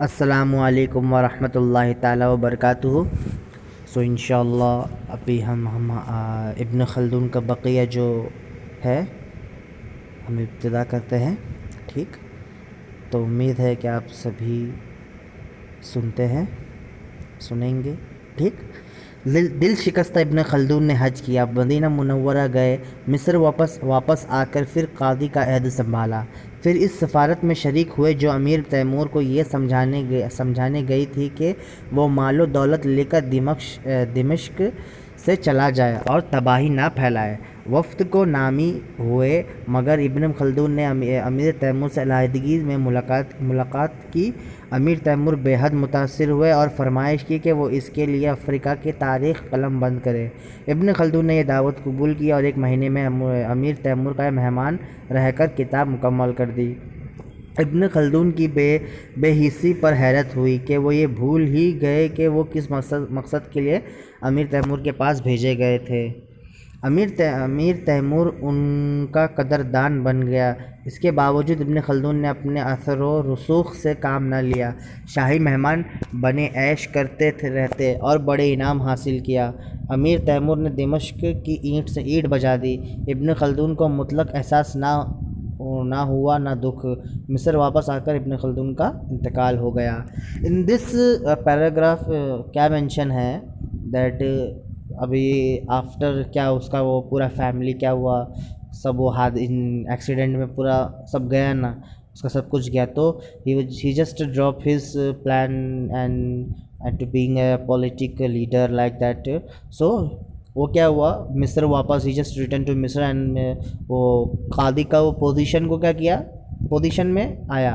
अस्सलामुअलैकुम वरहमतुल्लाहि ताला वबरकातुहू। सो इंशाअल्लाह अभी हम इब्न खल्दून का बक़िया जो है हम इब्तिदा करते हैं। ठीक, तो उम्मीद है कि आप सभी सुनते हैं, सुनेंगे। ठीक। दिल शिकस्ता इब्न खल्दून ने हज किया, मदीना मुनव्वरा गए, मिस्र वापस आकर फिर कादी का अहद संभाला। फिर इस सफ़ारत में शरीक हुए जो अमीर तैमूर को ये समझाने गई थी कि वो मालो दौलत लेकर दिमश्क से चला जाए और तबाही ना फैलाए। वफ़द को नामी हुए, मगर इब्न खल्दून ने अमीर तैमूर से अलहदगी में मुलाकात की। अमीर तैमूर बेहद मुतासिर हुए और फरमाइश की कि वो इसके लिए अफ्रीका की तारीख़ कलम बंद करे। इब्न खल्दून ने यह दावत कबूल की और एक महीने में अमीर तैमूर का मेहमान रहकर किताब मुकम्मल कर दी। इब्न खल्दून की बेहिसी पर हैरत हुई कि वो ये भूल ही गए कि वो किस मकसद के लिए अमीर तैमूर के पास भेजे गए थे। अमीर तैमूर उनका कदरदान बन गया। इसके बावजूद इब्न खल्दून ने अपने असर व रसूख से काम न लिया। शाही मेहमान बने ऐश करते रहते और बड़े इनाम हासिल किया। अमीर तैमूर ने दिमश्क की ईंट से ईंट बजा दी। इब्न खल्दून को मुतलक एहसास ना हुआ ना दुख। मिस्र वापस आकर इब्न खल्दून का इंतकाल हो गया। इन दिस पैराग्राफ क्या मेंशन है दैट अभी आफ्टर क्या उसका वो पूरा फैमिली क्या हुआ, सब वो इन एक्सीडेंट में पूरा सब गया ना, उसका सब कुछ गया। तो he just drop his plan and to being a political leader like that. So वो क्या हुआ, मिस्र वापस ही जस्ट रिटर्न टू मिस्र एंड वो कादी का वो पोजीशन को क्या किया, पोजीशन में आया।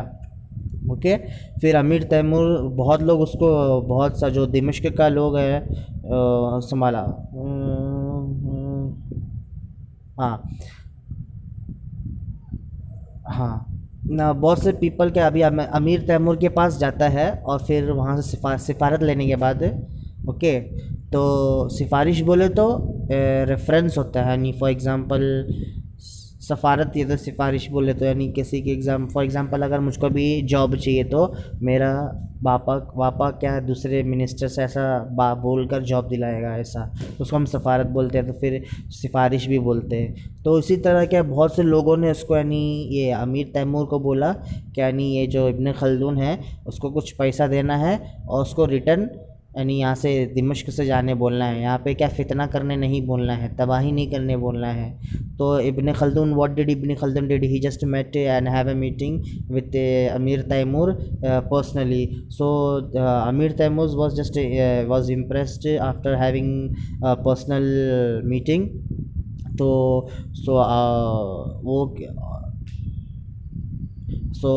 ओके। फिर अमीर तैमूर बहुत लोग उसको, बहुत सा जो दिमश्क का लोग है संभाला। हाँ हाँ ना, बहुत से पीपल के अभी अमीर तैमूर के पास जाता है और फिर वहाँ से सिफारत लेने के बाद, ओके, तो सिफारिश बोले तो रेफरेंस होता है, यानी फॉर एग्ज़ाम्पल सफ़ारत, ये तो सिफारिश बोले तो यानी किसी की फॉर एग्ज़ाम्पल अगर मुझको भी जॉब चाहिए तो मेरा पापा क्या दूसरे मिनिस्टर से ऐसा बोल कर जॉब दिलाएगा, ऐसा उसको हम सफ़ारत बोलते हैं, तो फिर सिफारिश भी बोलते हैं। तो इसी तरह के बहुत से लोगों ने उसको यानी ये अमीर तैमूर को बोला कि यानी ये जो इब्न खल्दून है उसको कुछ पैसा देना है और उसको रिटर्न यानी यहाँ से दिमश्क से जाने बोलना है, यहाँ पे क्या फितना करने नहीं बोलना है, तबाही नहीं करने बोलना है। तो Ibn Khaldun, what did Ibn Khaldun did, he just met and have a meeting with Amir Timur personally. सो अमीर Taimur was impressed after having a personal meeting। तो वो सो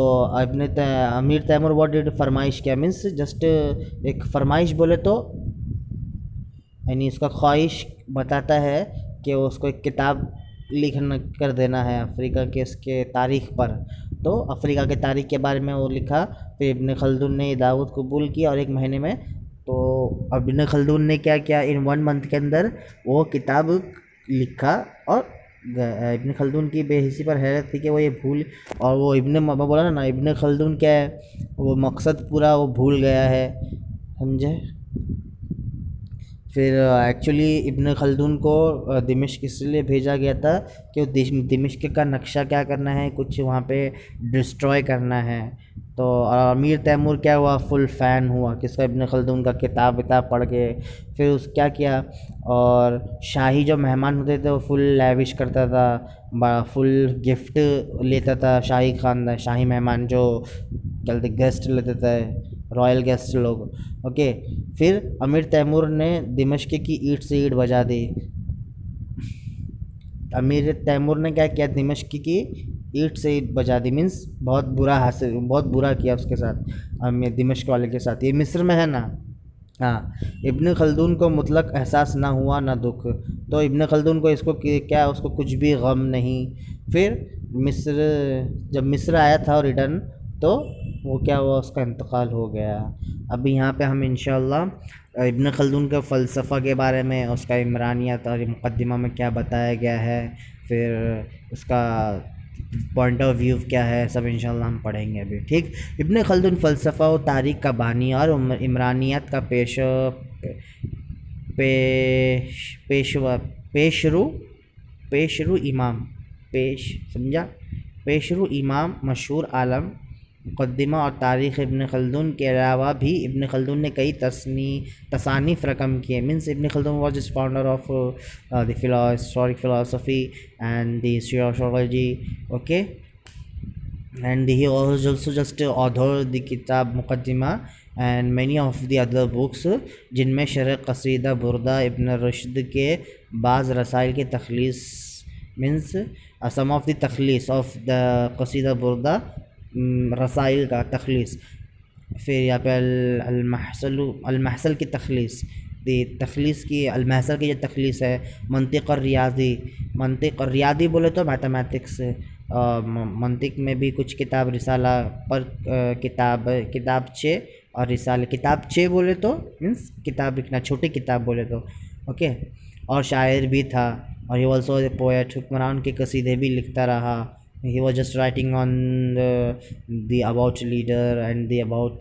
अमीर तैमूर व्हाट डिड, फरमाइश क्या मीन्स जस्ट एक फरमाइश बोले तो यानी उसका ख्वाहिश बताता है कि उसको एक किताब लिखना कर देना है अफ्रीका के इसके तारीख़ पर। तो अफ्रीका के तारीख़ के बारे में वो लिखा। फिर इब्न खल्दून ने दावत कबूल की और एक महीने में, तो इब्न खल्दून ने क्या किया, इन 1 मंथ के अंदर वो किताब लिखा। और इब्न खल्दून की बेहिसी पर हैरत थी कि वो ये भूल, और वो बोला ना इब्न खल्दून क्या है, वो मकसद पूरा वो भूल गया है, समझे। फिर एक्चुअली इब्न खल्दून को दिमश्क इसलिए भेजा गया था कि दिमश्क का नक्शा क्या करना है, कुछ वहाँ पे डिस्ट्रॉय करना है। तो अमीर तैमूर क्या हुआ, फुल फ़ैन हुआ किसका, इब्न खल्दून का किताब पढ़ के। फिर क्या किया, और शाही जो मेहमान होते थे वो फुल लैविश करता था, फुल गिफ्ट लेता था। शाही मेहमान जो कहते गेस्ट लेते थे, रॉयल गेस्ट लोग। ओके। फिर अमीर तैमूर ने दिमश्क की ईंट से ईंट बजा दी। अमीर तैमूर ने क्या किया, दिमश्क की ईंट से ईंट बजा दी, मीन्स बहुत बुरा किया उसके साथ, दिमश्क वाले के साथ। ये मिस्र में है ना। हाँ, इब्न खल्दून को मुतलक एहसास ना हुआ ना दुख। तो इब्न खल्दून को इसको क्या, उसको कुछ भी गम नहीं। फिर जब मिस्र आया था रिटर्न, तो वो क्या हुआ, उसका इंतकाल हो गया। अभी यहाँ पे हम इंशाअल्लाह इब्न खल्दून के फ़लसफ़ा के बारे में, उसका इमरानियत और मुक़द्दिमा में क्या बताया गया है, फिर उसका पॉइंट ऑफ व्यू क्या है, सब इंशाल्लाह हम पढ़ेंगे अभी, ठीक। इब्न खल्दुन फ़लसफ़ा और तारीख़ का बानी और इमरानियत का पेश पेशवा पेशरू पेशरू इमाम, पेश समझा, पेशरू इमाम, मशहूर आलम, मुक़द्दिमा और तारीख़ इब्न खल्दून के अलावा भी इब्न खल्दून ने कई तसानीफ़ रकम किए। Means ibn Khaldun was just founder of the historic philosophy and the sociology, okay, and he was also just author the किताब मुक़द्दिमा and many of the other books, जिनमें शरह क़सीदा बुर्दा इब्न रुश्द के बाज़ रसाइल के तख़लीस, मीन्स some of the तख़लीस of the क़सीदा बुर्दा, रसाइल का तख़लीस। फिर यहाँ पे अलमहसल की तख़लीस, तख़लीस की अलमहसल की जो तख़लीस है, मंतिक़ और रियाज़ी, मंतिक़ और रियादी बोले तो मैथमेटिक्स, मंतिक में भी कुछ किताब, रिसाला पर किताबचे और रिसाले, किताबचे बोले तो मीन्स किताब लिखना, छोटी किताब बोले तो, ओके। और शायर भी था, और ही ऑल्सो ए पोएट, हुक्मरान के कसीदे भी लिखता रहा। He was just writing on the about leader and the about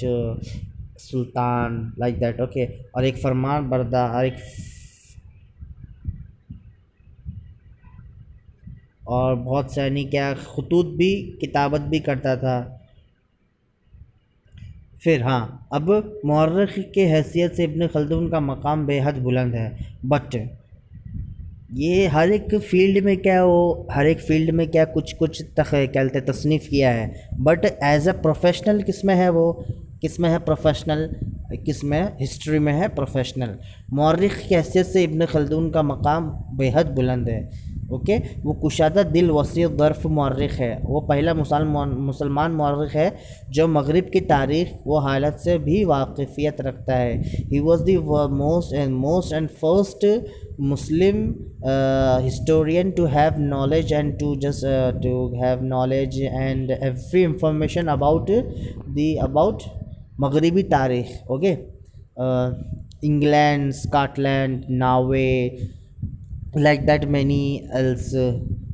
Sultan like that, okay. और एक फरमान बरदार, और बहुत सारी क्या खतूत भी, किताबत भी करता था। फिर हाँ, अब मौर्रिख़ के हैसियत से इब्न खल्दून का मकाम बेहद बुलंद है, बट ये हर एक फील्ड में क्या, वो हर एक फील्ड में क्या कुछ कुछ क्या कहते तसनीफ़ किया है, बट एज अ प्रोफेशनल किस में है वो, किस में है प्रोफेशनल, किस में हिस्ट्री में है प्रोफेशनल। मौर्रिख़ की हैसियत से इब्न खल्दून का मकाम बेहद बुलंद है, ओके। वो कुशादा दिल वसी ज़र्फ़ मौर्रिख़ है, वो पहला मुसलमान मौर्रिख़ है जो मग़रिब की तारीख़ व हालत से भी वाक़फ़ियत रखता है। He was the most and first Muslim historian to have knowledge and to have knowledge and every information about Maghribi Tarikh, okay, England, Scotland, Norway, like that many else.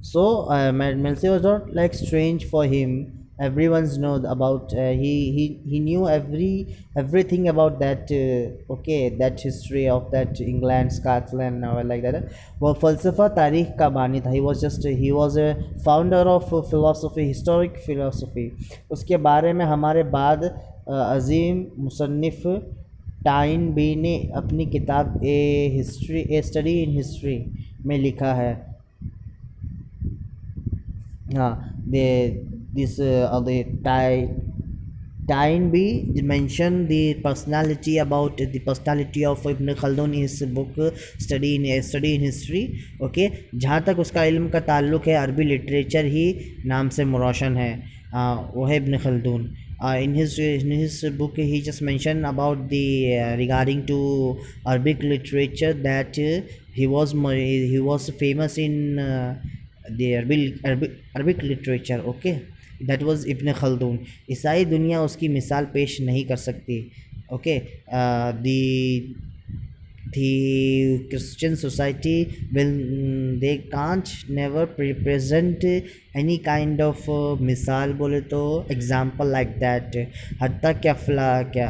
So Melzi was not like strange for him. Everyone's know about he knew everything about that, okay, that history of that England, Scotland, or like that. वो फ़लसफ़ा तारीख़ का बानी था। He was a founder of philosophy, historic philosophy। उसके बारे में हमारे बाद अज़ीम मुसन्निफ़ टाइन बी ने अपनी किताब ए स्टडी इन हिस्ट्री में लिखा है। हाँ, Tyne B mentioned the personality of Ibn Khaldun in his book study in history, okay। जहाँ तक उसका इल्म का ताल्लुक़ है, अरबी लिटरेचर ही नाम से मुरोशन है, वो है इब्न Khaldun. In his book he just mentioned about the regarding to Arabic literature that he was famous in the Arabic literature, okay, that was Ibn Khaldun। ईसाई दुनिया उसकी मिसाल पेश नहीं कर सकती, okay। The Christian society they can't never present any kind of मिसाल बोले तो example like that। हत्ता क्या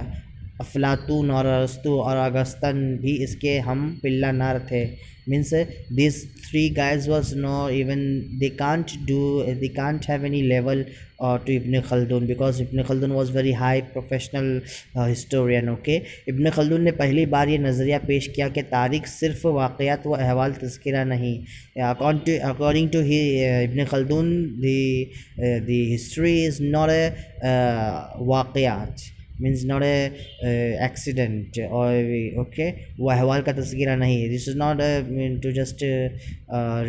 अफलातून और अरस्तु और अगस्तन भी इसके हम पिल्ला नार थे। Means these three guys was no even they can't have any level to Ibn Khaldun, because Ibn Khaldun was very high professional historian, okay। Ibn Khaldun ने पहली बार ये नज़रिया पेश किया कि तारीख़ सिर्फ़ वाक़यात व अहवाल तज़किरा नहीं। According to Ibn Khaldun, the history is not a वाक़यात, मीन्स नॉट ए एक्सीडेंट, और ओके, वो अहवाल का तस्कीरा नहीं। This is not to just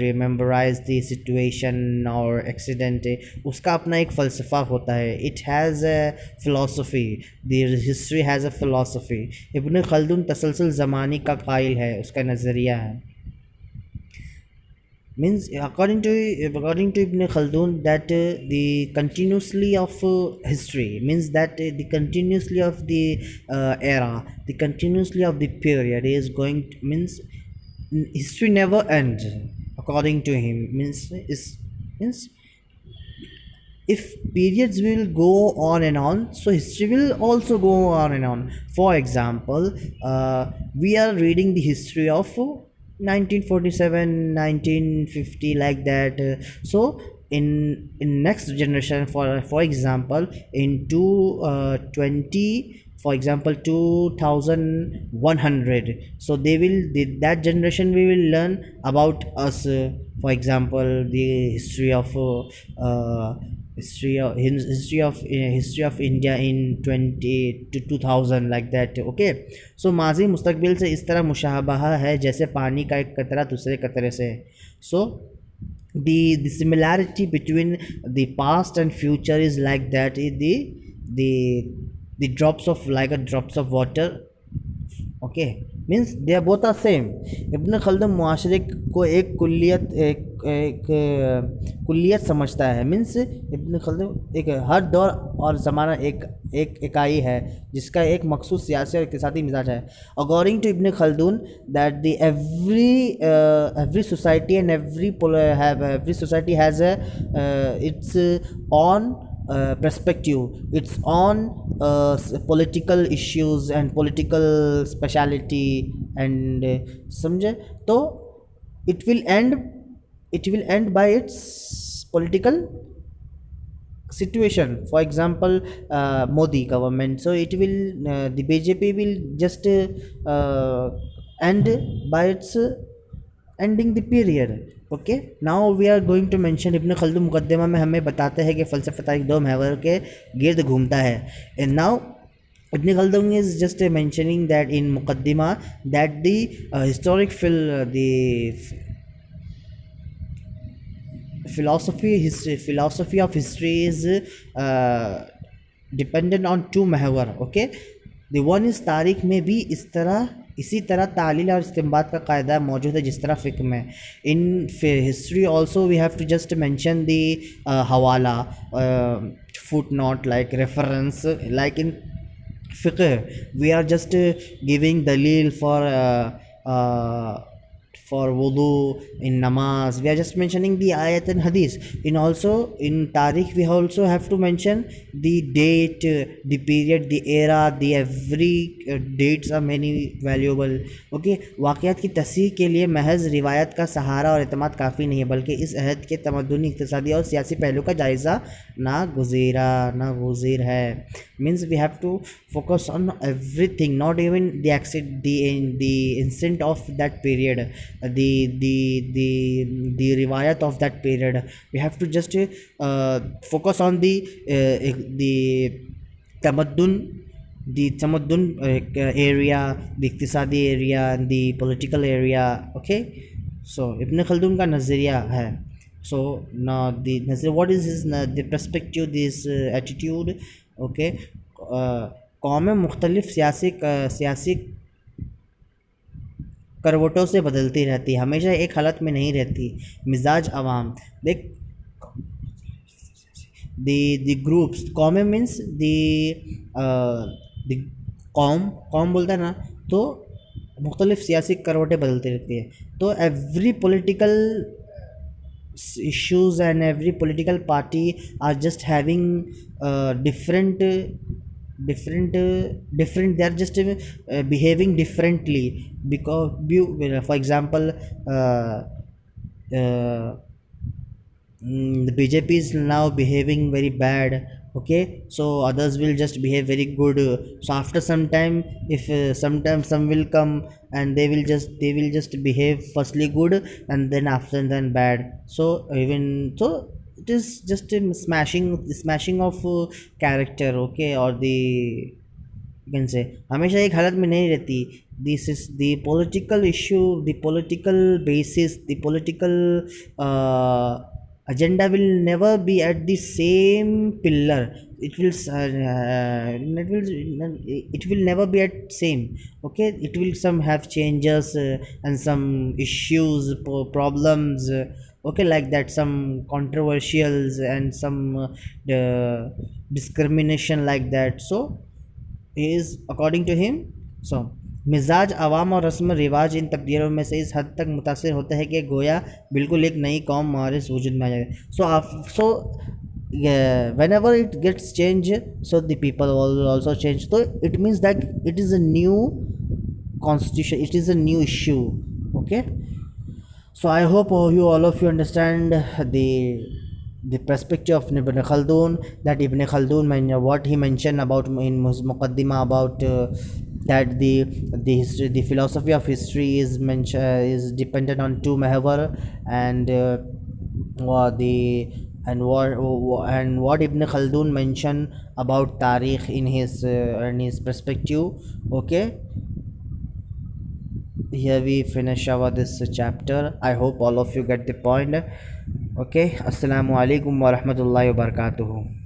rememberize the situation और एक्सीडेंट, उसका अपना एक फ़लसफ़ा होता है। It has a philosophy, the history has a philosophy. Ibn Khaldun तसलसल ज़मानी का कायल है, उसका नज़रिया है। Means according to Ibn Khaldun that the continuously of history means that the continuously of the era, the continuously of the period is going to, means history never ends according to him, means if periods will go on and on, so history will also go on and on. For example, we are reading the history of 1947, 1950, like that. So in next generation, for example, in 20, for example 2100, so that generation we will learn about us. For example, the history of history of India in 20 to 2000, like that. Okay, so माजी मुस्तकबिल से इस तरह मुशाबहा है जैसे पानी का एक कतरा दूसरे कतरे से. So the similarity between the past and future is like that. The the drops of, like a drops of water. Okay, means they are both are same. Ibn Khaldun मुआशरे को एक कुल्लियत समझता है. मीन्स इब्न खल्दुन एक हर दौर और ज़माना एक एक इकाई है जिसका एक मखसूस सियासी और इक़्तिसादी मिजाज है. According to Ibn Khaldun that the every society and every society has a its own perspective, its own political issues and political speciality, and समझे तो it will end by its political situation. For example, Modi government, so it will the BJP will just end by its ending the period. Okay, now we are going to mention Ibn Khaldun मुकद्दमा में हमें बताते हैं कि फ़लसफ़ा तारीख़ दो महवर के गिर्द घूमता है. And now Ibn Khaldun is just mentioning that in Muqaddima that the philosophy of history is dependent on two महवर. Okay, the one is तारीख़ में भी इसी तरह तालील और इस्तिंबात का कायदा मौजूद है जिस तरह फ़िक़्ह में. In history also we have to just mention the हवाला, foot note, like reference. Like in फ़िक़्ह we are just giving dalil for wudu in namaz. We are just mentioning the ayat and hadith. In tarikh we also have to mention the date, the period, the era, the every dates are many valuable. Okay, वाक़यात की तस्हीह के लिए महज रिवायत का सहारा और एतमाद काफ़ी नहीं है, बल्कि इस अहद के तमद्दुनी, इक़्तिसादी और सियासी पहलू का जायज़ा नागुज़ीर है. Means we have to focus on everything, not even the instant of that period, the riwayat of that period. We have to just focus on the tamaddun, area, the iqtisadi area, and the political area. Okay, so Ibn Khaldun का नज़रिया है. So now what is his the perspective, this attitude. Okay, कौमें मुख्तलिफ सियासी करवटों से बदलती रहती, हमेशा एक हालत में नहीं रहती. मिजाज अवाम, देख द ग्रुप्स, कौमें मीन्स द कौम बोलता है ना, तो मुख्तलिफ सियासी करवटें बदलती रहती है. तो every political issues and every political party are just having different they are just behaving differently. Because for example, the BJP is now behaving very bad. Okay, so others will just behave very good. So after some time, if sometimes some will come and they will just behave firstly good and then after then bad. So it is just a smashing of character. Okay, or the you can say हमेशा एक हालत में नहीं रहती. This is the political issue, the political basis, the political agenda will never be at the same pillar. It will never be at same. Okay, it will some have changes and some issues, problems. Okay, like that, some controversials and some discrimination, like that. So is according to him, so मिजाज अवाम और रस्म रिवाज इन तब्दीलों में से इस हद तक मुतासिर होता है कि गोया बिल्कुल एक नई कौम मारिस वजूद में आ जाए. सो yeah, whenever it gets changed, so the people will also change. So it means that it is a new constitution, it is a new issue. Okay, so I hope you all of you understand the perspective of Ibn Khaldun, that Ibn Khaldun what he mentioned about in his Muqaddimah about that the history, the philosophy of history is is dependent on two mahawar, and the and what Ibn Khaldun mentioned about Tariq in his perspective. Okay, here we finish our this chapter. I hope all of you get the point. Okay, assalamu alaikum wa rahmatullahi wa barakatuhu.